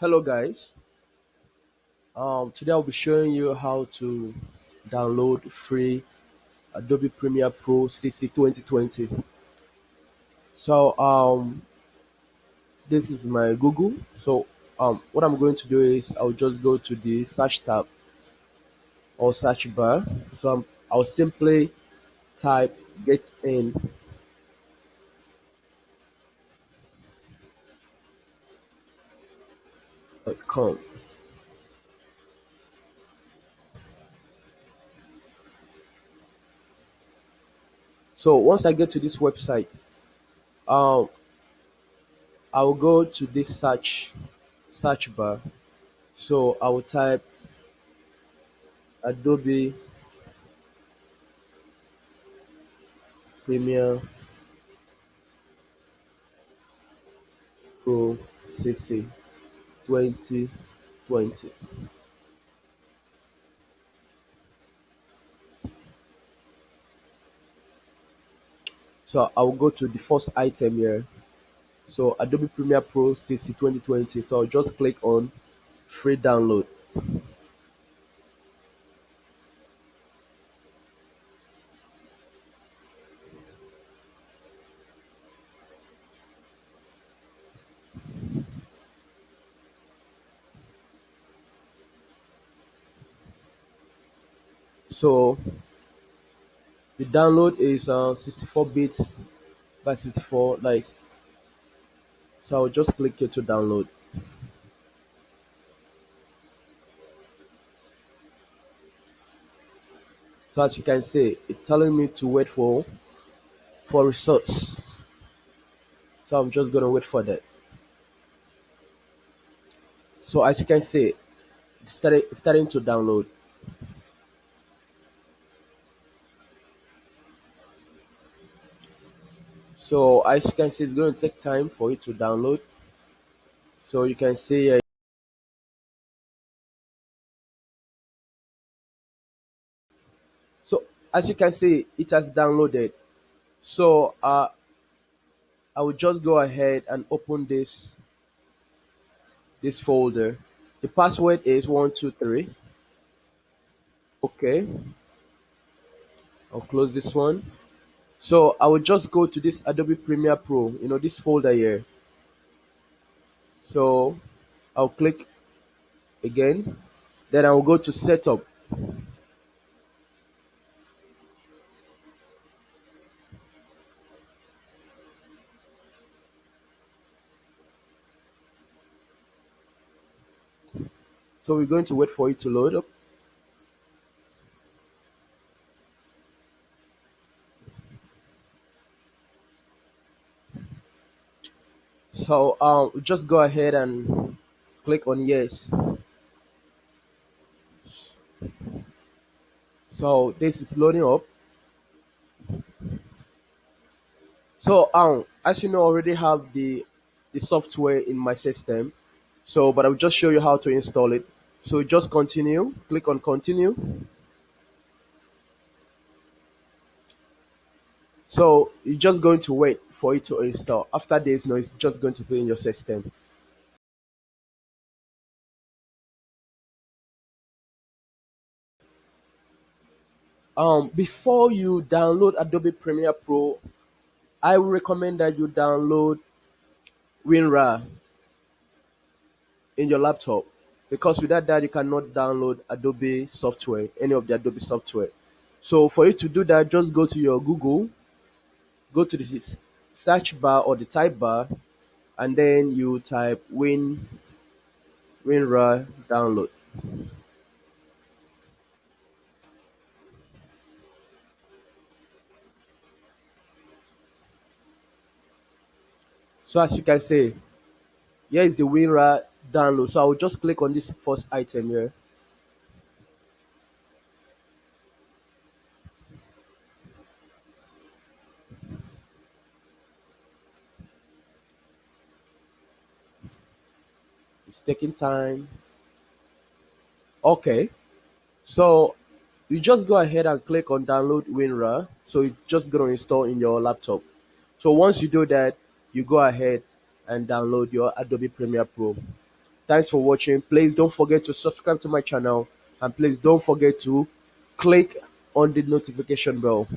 Hello guys, today I'll be showing you how to download free Adobe Premiere Pro CC 2020. So this is my Google. So what I'm going to do is I'll just go to the search tab or search bar. I'll simply type getin.com. So once I get to this website, um, I'll go to this search bar. So I will type Adobe Premiere Pro 60 2020. So I'll go to the first item here. So Adobe Premiere Pro 60 2020. So I'll just click on free download. So the download is 64 bits by 64. Nice. So I'll just click here to download. So as you can see, it's telling me to wait for results. So I'm just gonna wait for that. So as you can see, it's starting to download. So as you can see, it's going to take time for it to download. So you can see so as you can see, it has downloaded. So I will just go ahead and open this folder. The password is 123. Okay, I'll close this one. So I will just go to this Adobe Premiere Pro, this folder here. So I'll click again. Then I will go to setup. So we're going to wait for it to load up. So just go ahead and click on yes. So this is loading up. So as you know, I already have the software in my system. So but I'll just show you how to install it. So just continue, click on continue. So you're just going to wait for it to install. After this, no, it's just going to be in your system. Before you download Adobe Premiere Pro, I would recommend that you download WinRAR in your laptop, because without that you cannot download Adobe software, any of the Adobe software. So for you to do that, just go to your Google, go to the search bar or the type bar, and then you type WinRAR download. So as you can see, here is the WinRAR download. So I will just click on this first item here. It's taking time. Okay, so you just go ahead and click on download WinRAR. So it's just gonna install in your laptop. So once you do that, you go ahead and download your Adobe Premiere Pro. Thanks for watching. Please don't forget to subscribe to my channel, and please don't forget to click on the notification bell.